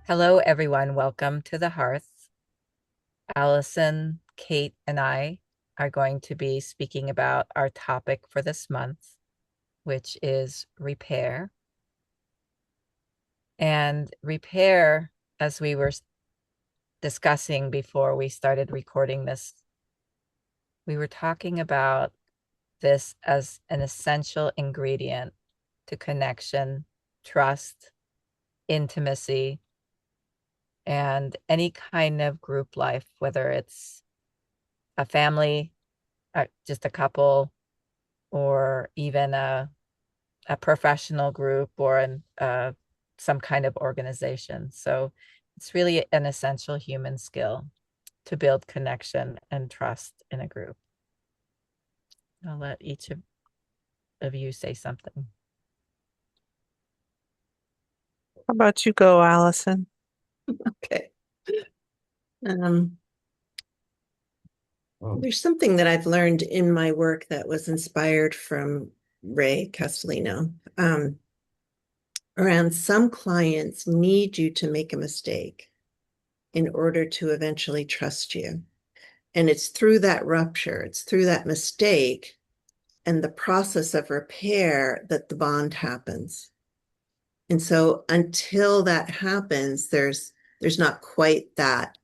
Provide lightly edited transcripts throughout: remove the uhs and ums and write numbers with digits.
Hello, everyone. Welcome to the Hearth. Allison, Kate, and I are going to be speaking about our topic for this month, which is repair. And repair, as we were discussing before we started recording this, we were talking about this as an essential ingredient to connection, trust, intimacy, and any kind of group life, whether it's a family, just a couple, or even a professional group or some kind of organization. So it's really an essential human skill to build connection and trust in a group. I'll let each of you say something. How about you go, Allison? Okay. There's something that I've learned in my work that was inspired from Ray Castellino. Around some clients need you to make a mistake in order to eventually trust you. And it's through that rupture, it's through that mistake and the process of repair that the bond happens. And so until that happens, there's not quite that,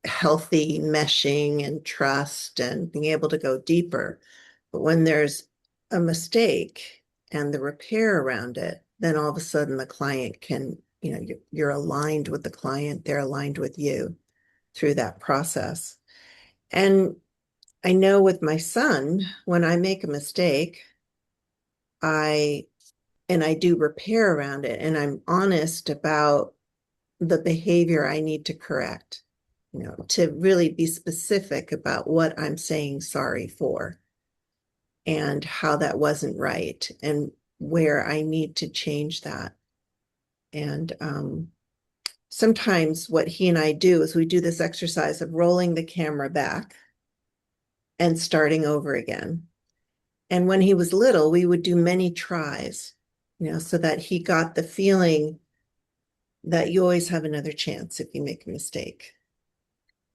healthy meshing and trust and being able to go deeper. But when there's a mistake and the repair around it, then all of a sudden the client can, you're aligned with the client, they're aligned with you through that process. And I know with my son, when I make a mistake, I do repair around it, and I'm honest about the behavior I need to correct, to really be specific about what I'm saying sorry for and how that wasn't right and where I need to change that. And sometimes what he and I do is we do this exercise of rolling the camera back and starting over again. And when he was little, we would do many tries, so that he got the feeling that you always have another chance if you make a mistake.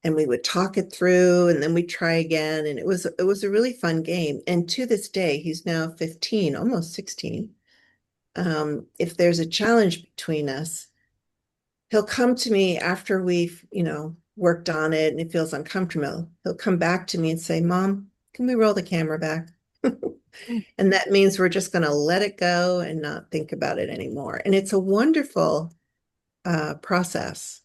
And we would talk it through, and then we'd try again. And it was a really fun game. And to this day, he's now 15, almost 16. If there's a challenge between us, he'll come to me after we've, worked on it and it feels uncomfortable. He'll come back to me and say, Mom, can we roll the camera back? And that means we're just going to let it go and not think about it anymore. And it's a wonderful process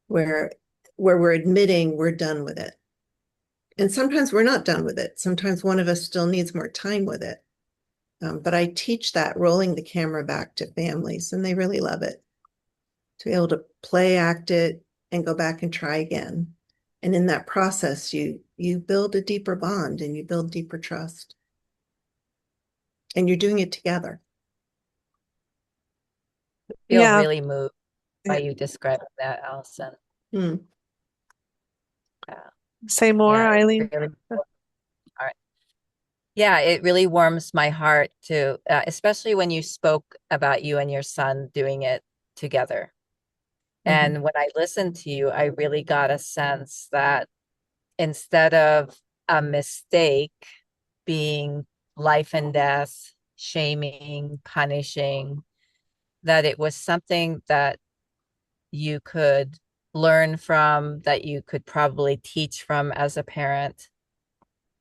where we're admitting we're done with it. And sometimes we're not done with it. Sometimes one of us still needs more time with it. But I teach that rolling the camera back to families, and they really love it. To be able to play act it and go back and try again. And in that process, you build a deeper bond and you build deeper trust. And you're doing it together. I feel Yeah. really moved by you describing that, Allison. Hmm. Say more, Yeah, Eileen. all right. Yeah, it really warms my heart to, especially when you spoke about you and your son doing it together. And when I listened to you, I really got a sense that instead of a mistake being life and death, shaming, punishing, that it was something that you could learn from, that you could probably teach from as a parent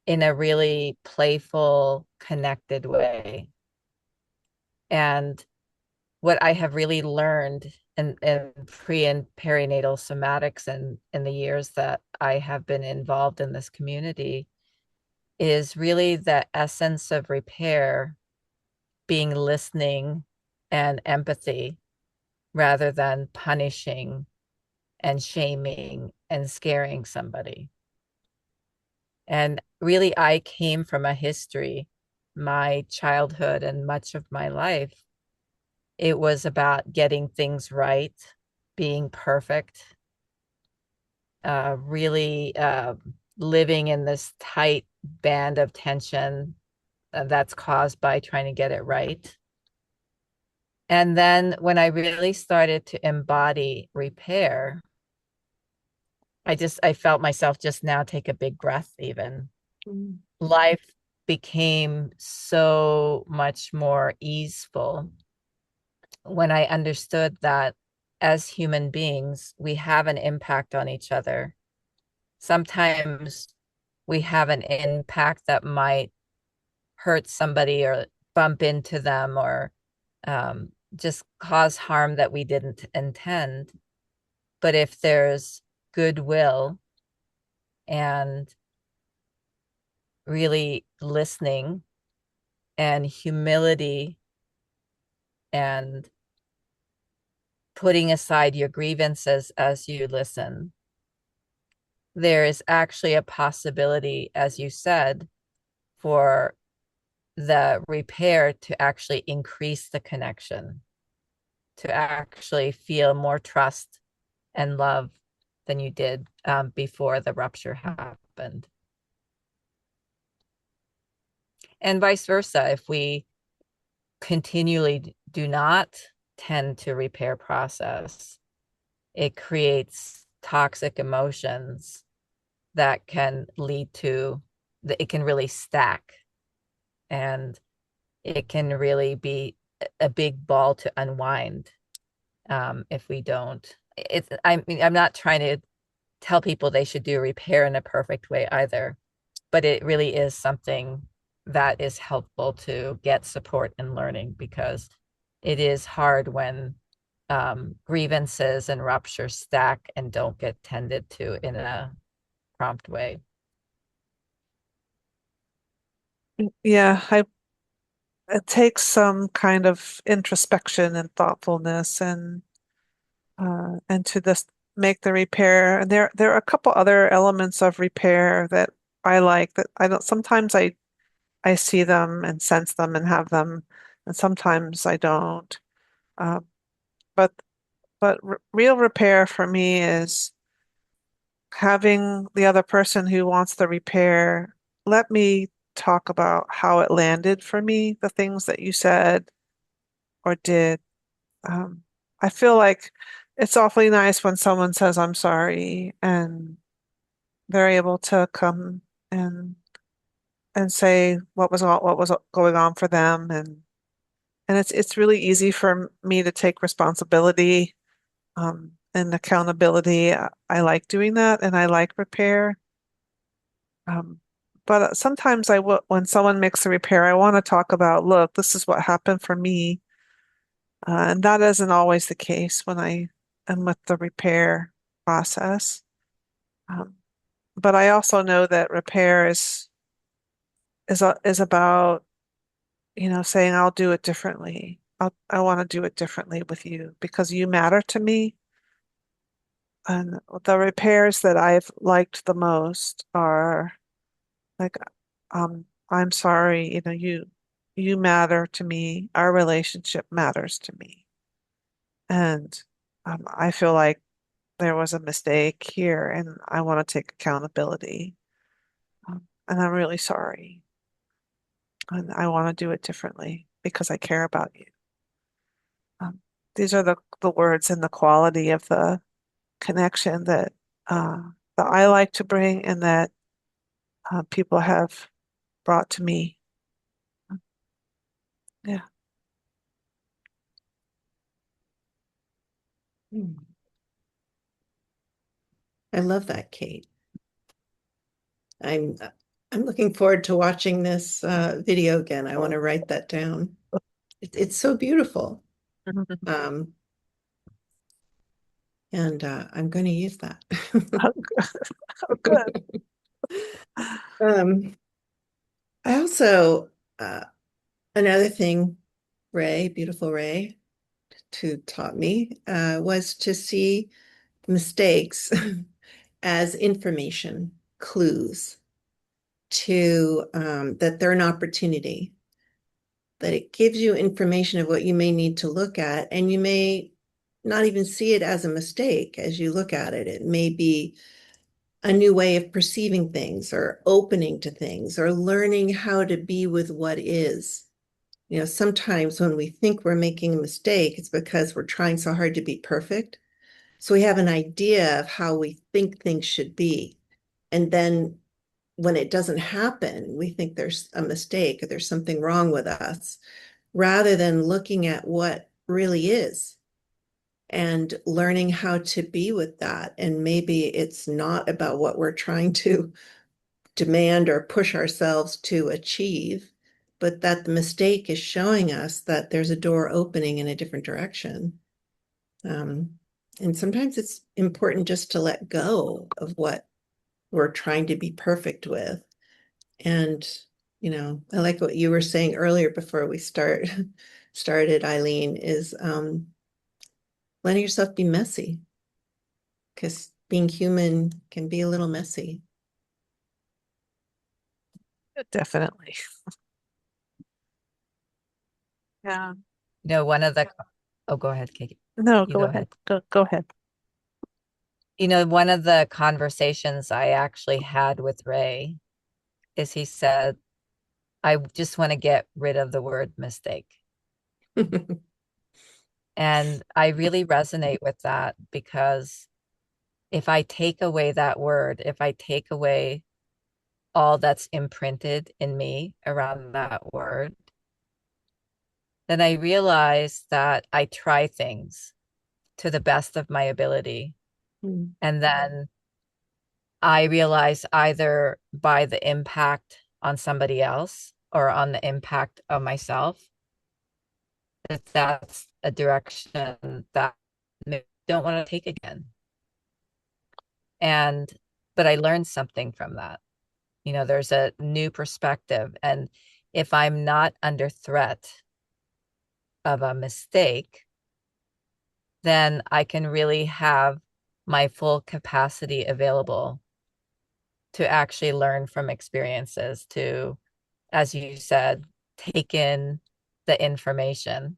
in a really playful, connected way. And what I have really learned in pre and perinatal somatics and in the years that I have been involved in this community is really the essence of repair being listening and empathy rather than punishing and shaming and scaring somebody. And really, I came from a history, my childhood and much of my life. It was about getting things right, being perfect, really living in this tight band of tension that's caused by trying to get it right. And then when I really started to embody repair, I felt myself just now take a big breath even. Mm. Life became so much more easeful when I understood that as human beings, we have an impact on each other. Sometimes we have an impact that might hurt somebody or bump into them or just cause harm that we didn't intend. But if there's goodwill and really listening and humility and putting aside your grievances as you listen, there is actually a possibility, as you said, for the repair to actually increase the connection, to actually feel more trust and love than you did before the rupture happened. And vice versa, if we continually do not tend to repair process, it creates toxic emotions that can lead to, it can really stack, and it can really be a big ball to unwind if we don't. I mean, I'm not trying to tell people they should do repair in a perfect way either, but it really is something that is helpful to get support in learning, because it is hard when grievances and ruptures stack and don't get tended to in a prompt way. Yeah, it takes some kind of introspection and thoughtfulness and to just make the repair. And there are a couple other elements of repair that I like that I don't sometimes I see them and sense them and have them, and sometimes I don't. Uh, but real repair for me is having the other person who wants the repair let me talk about how it landed for me, the things that you said or did. Um, I feel like it's awfully nice when someone says, I'm sorry, and they're able to come and say what was going on for them, and it's really easy for me to take responsibility and accountability. I like doing that, and I like repair. Um, but sometimes when someone makes a repair, I want to talk about, look, this is what happened for me. And that isn't always the case when I am with the repair process. Um, but I also know that repair is about, saying I'll do it differently. I want to do it differently with you because you matter to me. And the repairs that I've liked the most are like, I'm sorry, you matter to me. Our relationship matters to me. And I feel like there was a mistake here and I want to take accountability. And I'm really sorry. And I want to do it differently because I care about you. Um, these are the words and the quality of the connection uh, that I like to bring and that people have brought to me. Yeah. Mm. I love that, Kate. I'm I'm looking forward to watching this video again. I want to write that down. It's so beautiful. Um, and I'm going to use that. Oh, good. Um, I also, another thing, Ray, beautiful Ray, taught me was to see mistakes as information, clues to that they're an opportunity, that it gives you information of what you may need to look at, and you may not even see it as a mistake as you look at it. It may be a new way of perceiving things or opening to things or learning how to be with what is. Sometimes when we think we're making a mistake, it's because we're trying so hard to be perfect. So we have an idea of how we think things should be. And then when it doesn't happen, we think there's a mistake or there's something wrong with us, rather than looking at what really is and learning how to be with that. And maybe it's not about what we're trying to demand or push ourselves to achieve, but that the mistake is showing us that there's a door opening in a different direction. And sometimes it's important just to let go of what we're trying to be perfect with. And, I like what you were saying earlier before we started, Eileen, is letting yourself be messy, because being human can be a little messy. Definitely. Yeah. One of the, oh, go ahead, Kate. No, You go go ahead. ahead. Go ahead. One of the conversations I actually had with Ray is he said, I just want to get rid of the word mistake. And I really resonate with that, because if I take away that word, if I take away all that's imprinted in me around that word, then I realize that I try things to the best of my ability. Mm. And then I realize, either by the impact on somebody else or on the impact of myself, that that's a direction that I don't want to take again. But I learned something from that. There's a new perspective. And if I'm not under threat of a mistake, then I can really have my full capacity available to actually learn from experiences, to, as you said, take in the information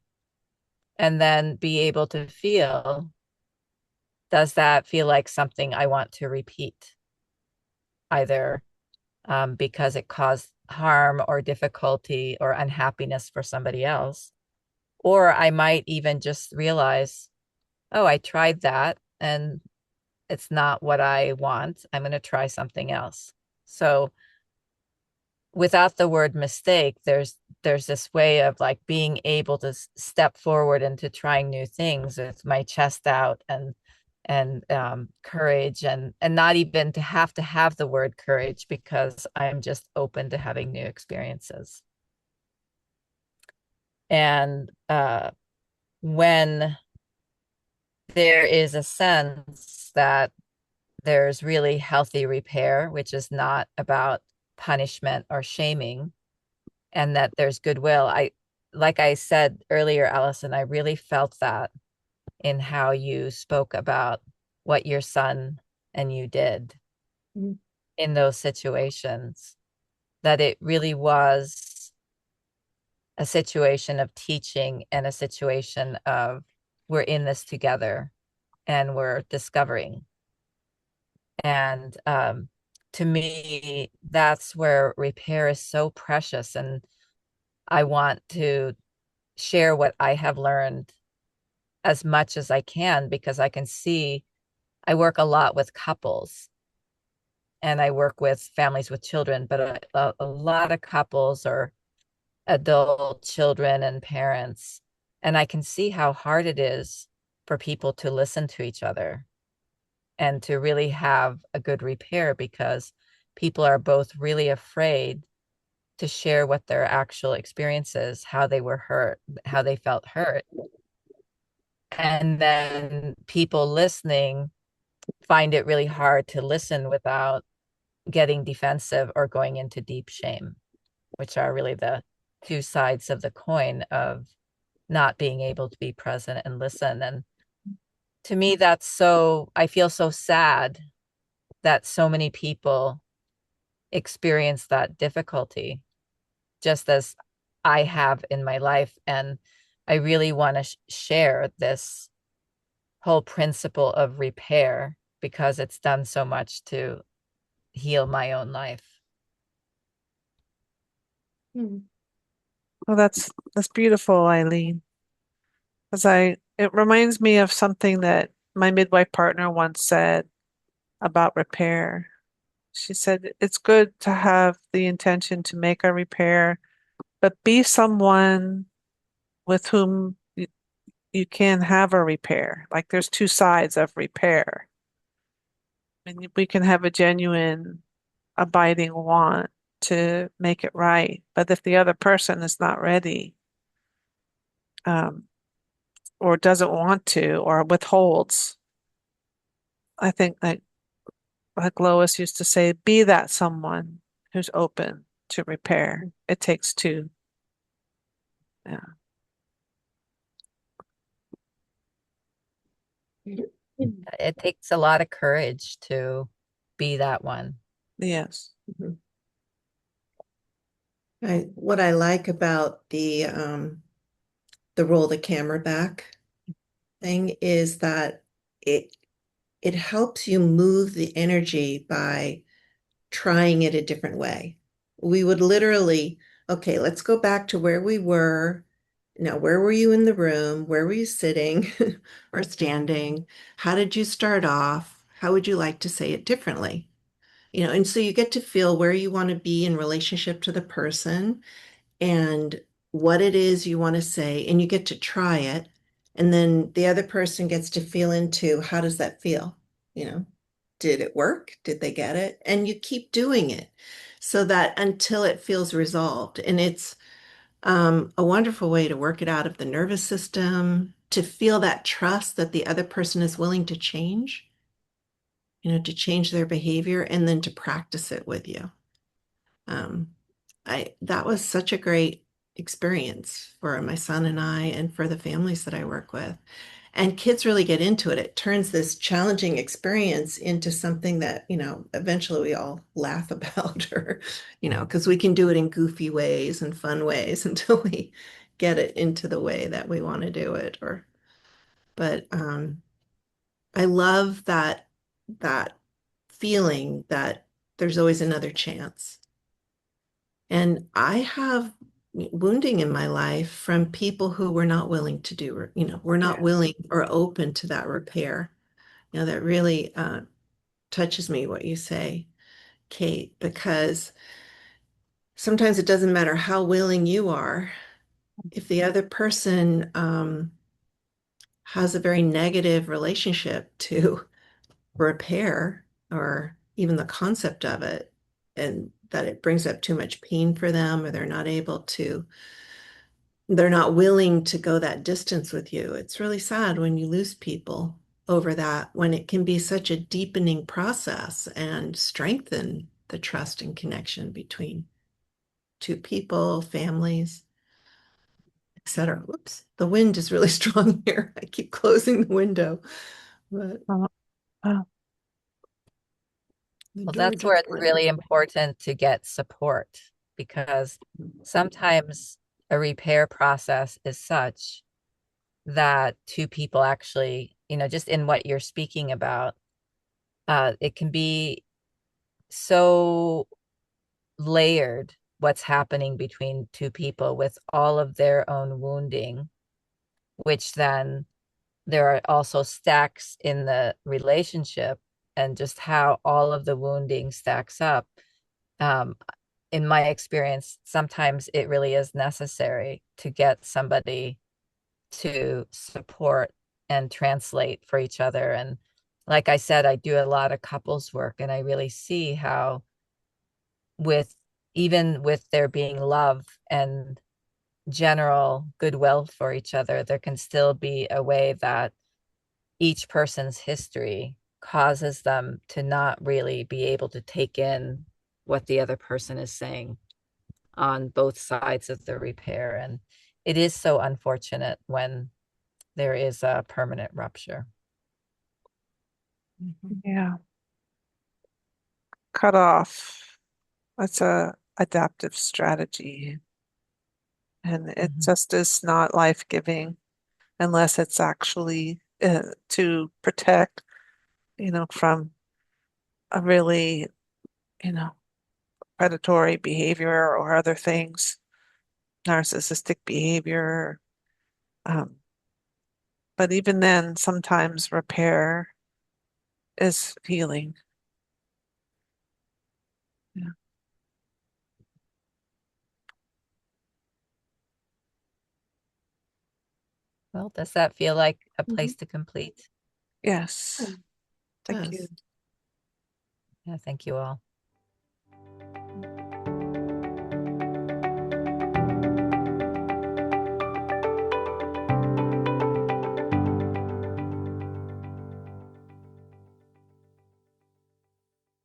and then be able to feel, does that feel like something I want to repeat? Either because it caused harm or difficulty or unhappiness for somebody else. Or I might even just realize, oh, I tried that and it's not what I want. I'm going to try something else. So without the word mistake, there's this way of like being able to step forward into trying new things with my chest out, and courage, and not even to have the word courage, because I'm just open to having new experiences. And when there is a sense that there's really healthy repair, which is not about punishment or shaming, and that there's goodwill. Like I said earlier, Alison, I really felt that in how you spoke about what your son and you did Mm. in those situations, that it really was a situation of teaching and a situation of, we're in this together and we're discovering. And to me, that's where repair is so precious. And I want to share what I have learned as much as I can, because I can see, I work a lot with couples and I work with families with children, but a lot of couples or adult children and parents. And I can see how hard it is for people to listen to each other and to really have a good repair, because people are both really afraid to share what their actual experiences, how they were hurt, how they felt hurt. And then people listening find it really hard to listen without getting defensive or going into deep shame, which are really the two sides of the coin of not being able to be present and listen. And to me, I feel so sad that so many people experience that difficulty, just as I have in my life. And I really want to share this whole principle of repair, because it's done so much to heal my own life. Mm. Well, that's beautiful, Eileen. It reminds me of something that my midwife partner once said about repair. She said it's good to have the intention to make a repair, but be someone with whom you can have a repair. Like there's two sides of repair. And we can have a genuine, abiding want to make it right. But if the other person is not ready, um, or doesn't want to, or withholds, I think like Lois used to say, be that someone who's open to repair. It takes two. Yeah. It takes a lot of courage to be that one. Yes. Mhm. What I like about the roll the camera back thing is that it it helps you move the energy by trying it a different way. We would literally, okay, let's go back to where we were. Now, where were you in the room? Where were you sitting or standing? How did you start off? How would you like to say it differently? And so you get to feel where you want to be in relationship to the person and what it is you want to say, and you get to try it. And then the other person gets to feel into how does that feel? You know, did it work? Did they get it? And you keep doing it so that until it feels resolved. And it's a wonderful way to work it out of the nervous system, to feel that trust that the other person is willing to change, to change their behavior and then to practice it with you. Um, that was such a great experience for my son and I and for the families that I work with. And kids really get into it. It turns this challenging experience into something that, eventually we all laugh about or, because we can do it in goofy ways and fun ways until we get it into the way that we want to do it. But I love that feeling that there's always another chance. And I have wounding in my life from people who were not willing to do, were not Yeah. willing or open to that repair. That really touches me what you say, Kate, because sometimes it doesn't matter how willing you are. If the other person has a very negative relationship to repair or even the concept of it, and that it brings up too much pain for them, or they're not willing to go that distance with you. It's really sad when you lose people over that, when it can be such a deepening process and strengthen the trust and connection between two people, families, etc. Whoops, the wind is really strong here. I keep closing the window, but Uh, uh, the Well, door that's where just it's went. really important to get support because sometimes a repair process is such that two people actually, just in what you're speaking about, it can be so layered what's happening between two people with all of their own wounding, which then there are also stacks in the relationship and just how all of the wounding stacks up. Um, in my experience, sometimes it really is necessary to get somebody to support and translate for each other. And like I said, I do a lot of couples work, and I really see how with even with there being love and general goodwill for each other, there can still be a way that each person's history causes them to not really be able to take in what the other person is saying on both sides of the repair. And it is so unfortunate when there is a permanent rupture. Mhm. yeah. Cut off. That's a adaptive strategy. And it Mhm. just is not life-giving unless it's actually to protect, from a really, you know, predatory behavior or other things. narcissistic behavior. Um, but even then, sometimes repair is healing. Yeah. Well, does that feel like a Mhm. place to complete? Yes. Thank you. Does. Yeah, thank you all.